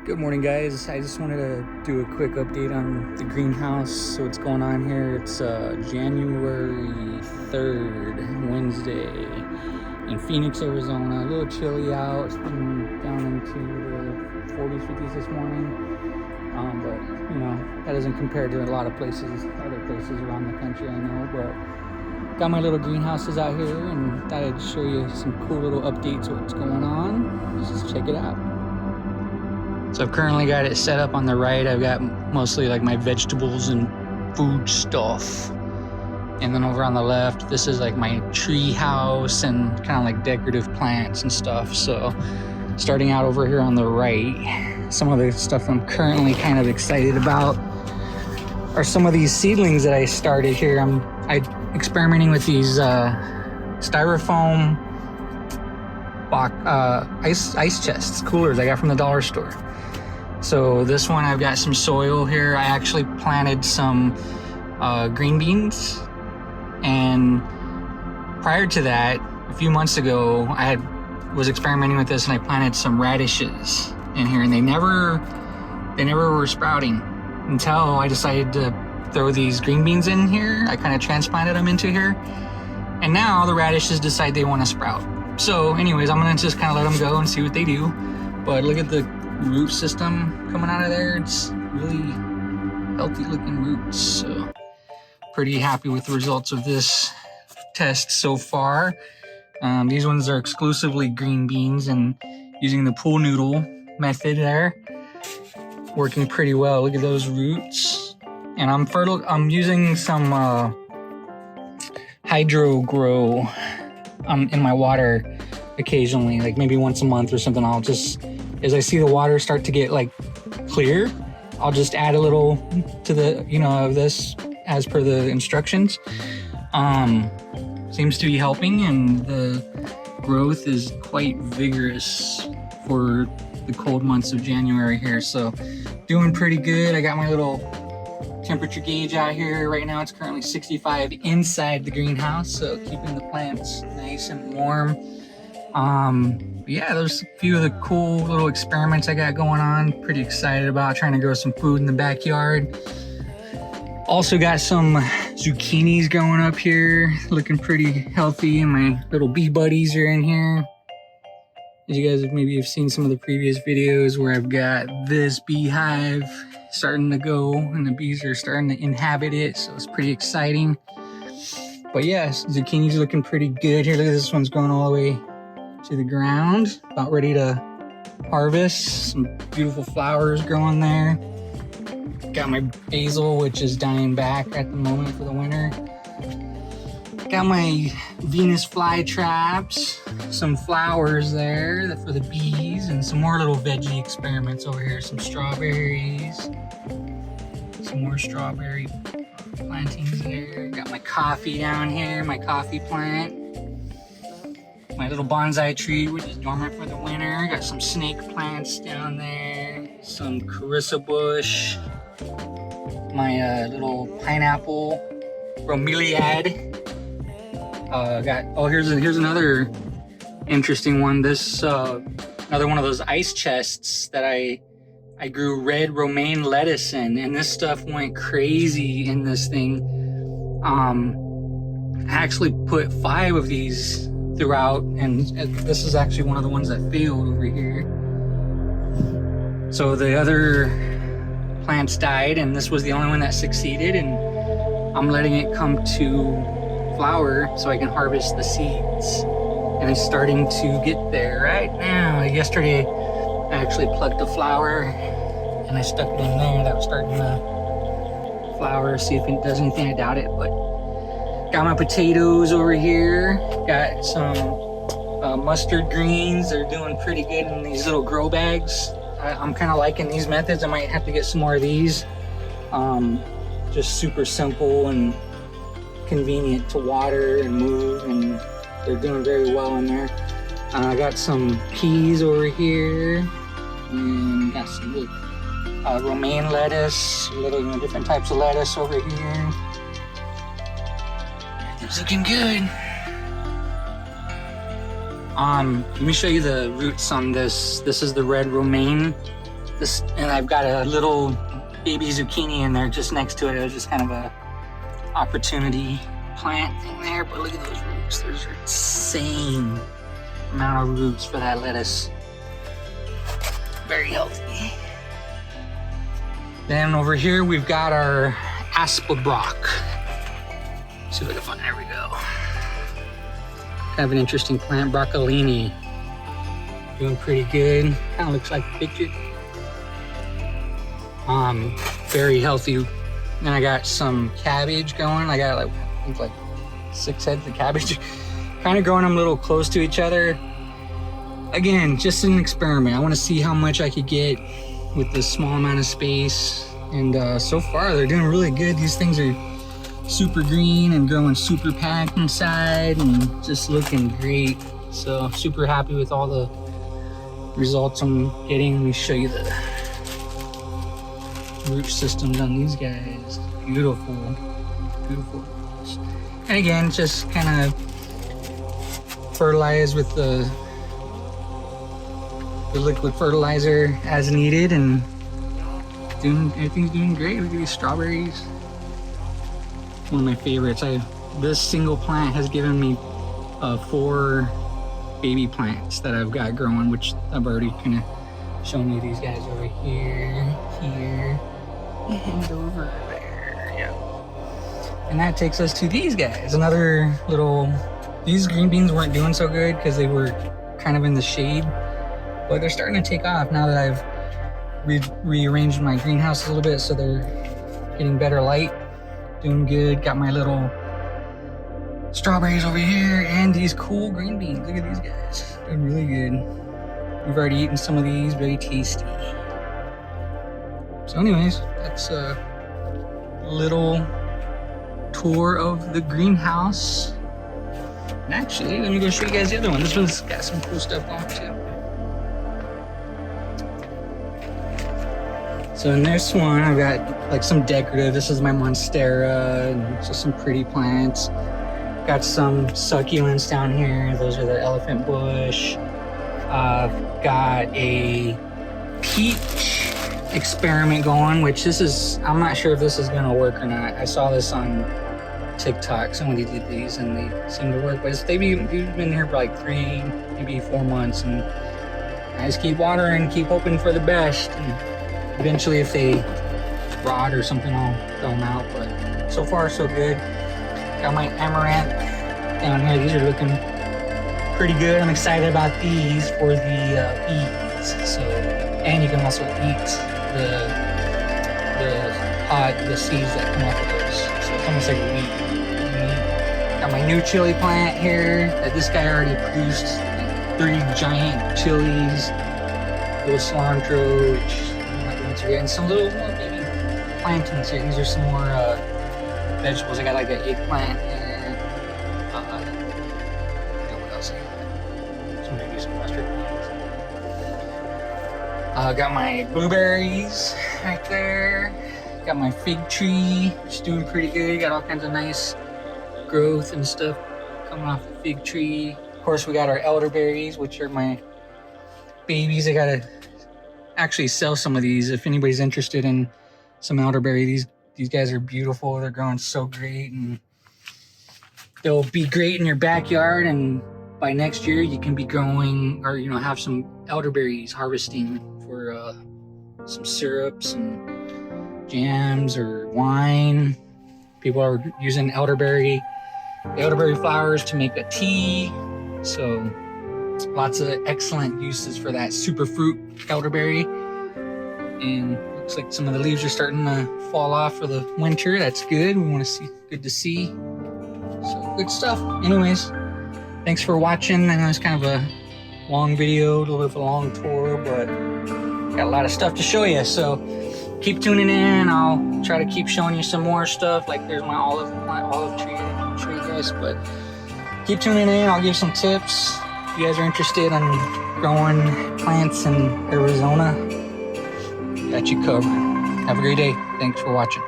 Good morning, guys. I just wanted to do a quick update on the greenhouse. So what's going on here? It's January 3rd, Wednesday in Phoenix, Arizona. A little chilly out. It's been down into the 40s, 50s this morning. But you know, that doesn't compare to a lot of places, other places around the country, I know. But got my little greenhouses out here and thought I'd show you some cool little updates of what's going on. Just check it out. So I've currently got it set up on the right. I've got mostly like my vegetables and food stuff. And then over on the left, this is like my tree house and kind of like decorative plants and stuff. So starting out over here on the right, some of the stuff I'm currently kind of excited about are some of these seedlings that I started here. I'm experimenting with these styrofoam ice chests, coolers I got from the dollar store. So this one, I've got some soil here. I actually planted some green beans, and prior to that, a few months ago, was experimenting with this and I planted some radishes in here, and they never were sprouting until I decided to throw these green beans in here. I kind of transplanted them into here, and now the radishes decide they want to sprout. So anyways, I'm gonna just kind of let them go and see what they do. But look at the root system coming out of there. It's really healthy looking roots. So pretty happy with the results of this test so far. These ones are exclusively green beans and using the pool noodle method there. Working pretty well. Look at those roots. And I'm using some hydro grow in my water occasionally, like maybe once a month or something. I'll just, as I see the water start to get like clear, I'll just add a little to the, of this as per the instructions. Seems to be helping, and the growth is quite vigorous for the cold months of January here. So doing pretty good. I got my little temperature gauge out here. Right now it's currently 65 inside the greenhouse, so keeping the plants nice and warm. Yeah, there's a few of the cool little experiments I got going on. Pretty excited about trying to grow some food in the backyard. Also got some zucchinis growing up here, looking pretty healthy, and my little bee buddies are in here. As you guys maybe have seen some of the previous videos where I've got this beehive starting to go and the bees are starting to inhabit it, so it's pretty exciting. But yes, zucchini's looking pretty good here. Look at this one's going all the way to the ground, about ready to harvest. Some beautiful flowers growing there. Got my basil, which is dying back at the moment for the winter. Got my Venus flytraps, some flowers there for the bees, and some more little veggie experiments over here. Some strawberries, some more strawberry plantings there. Got my coffee down here, my coffee plant. My little bonsai tree, which is dormant for the winter. Got some snake plants down there, some carissa bush, my little pineapple bromeliad. Here's another interesting one. This another one of those ice chests that I grew red romaine lettuce in, and this stuff went crazy in this thing. I actually put 5 of these throughout, and this is actually one of the ones that failed over here. So the other plants died, and this was the only one that succeeded, and I'm letting it come to flower so I can harvest the seeds. And it's starting to get there right now. Yesterday I actually plucked a flower and I stuck it in there. That was starting to flower. See if it does anything. I doubt it, but got my potatoes over here. Got some mustard greens. They're doing pretty good in these little grow bags. I'm kind of liking these methods. I might have to get some more of these. Just super simple and convenient to water and move, and they're doing very well in there. I got some peas over here, and got some romaine lettuce, little different types of lettuce over here. It's looking good. Let me show you the roots on this. This is the red romaine This, and I've got a little baby zucchini in there just next to it. It was just kind of a opportunity plant thing there, but look at those roots. There's an insane amount of roots for that lettuce. Very healthy. Then over here we've got our aspabroc. See if I can find, there we go. Kind of an interesting plant, Broccolini. Doing pretty good. Kind of looks like a picture. Very healthy. Then I got some cabbage going. I got like, I think like 6 heads of cabbage. Kind of growing them a little close to each other. Again, just an experiment. I want to see how much I could get with this small amount of space. And so far they're doing really good. These things are super green and growing super packed inside and just looking great. So I'm super happy with all the results I'm getting. Let me show you the root systems on these guys. Beautiful, beautiful. And again, just kind of fertilize with the liquid fertilizer as needed, and everything's doing great. Look at these strawberries. One of my favorites. This single plant has given me 4 baby plants that I've got growing, which I've already kind of shown you. These guys over here, here, and over there. Yeah. And that takes us to these guys. Another little. These green beans weren't doing so good because they were kind of in the shade, but they're starting to take off now that I've rearranged my greenhouse a little bit, so they're getting better light. Doing good. Got my little strawberries over here and these cool green beans. Look at these guys. Doing really good. We've already eaten some of these. Very tasty. So anyways, that's a little tour of the greenhouse. And actually, let me go show you guys the other one. This one's got some cool stuff on it too. So in this one, I've got like some decorative. This is my monstera, and just some pretty plants. Got some succulents down here. Those are the elephant bush. I've got a peach experiment going, which this is, I'm not sure if this is gonna work or not. I saw this on TikTok. Somebody did these and they seem to work, but they've been here for like 3, maybe 4 months, and I just keep watering, keep hoping for the best. And eventually, if they rot or something, I'll throw them out. But so far, so good. Got my amaranth down here. These are looking pretty good. I'm excited about these for the bees. So, and you can also eat the seeds that come off of those. So it's almost like a wheat. Got my new chili plant here that this guy already produced. 3 giant chilies, little cilantro, which. And some little more baby plantains here. These are some more vegetables. I got like an eggplant and I don't know what else I got. So maybe some mustard beans. Got my blueberries right there. Got my fig tree, which is doing pretty good. Got all kinds of nice growth and stuff coming off the fig tree. Of course, we got our elderberries, which are my babies. I gotta actually sell some of these if anybody's interested in some elderberry. These guys are beautiful. They're growing so great, and they'll be great in your backyard, and by next year you can be growing, or have some elderberries harvesting for some syrups and jams or wine. People are using elderberry flowers to make a tea, so lots of excellent uses for that superfruit elderberry. And looks like some of the leaves are starting to fall off for the winter. That's good. We want to see, good to see. So good stuff. Anyways, thanks for watching. I know it's kind of a long video, a little bit of a long tour, but got a lot of stuff to show you. So keep tuning in. I'll try to keep showing you some more stuff. Like there's my olive tree. I can show you guys, but keep tuning in. I'll give some tips. If you guys are interested in growing plants in Arizona, got you covered. Have a great day. Thanks for watching.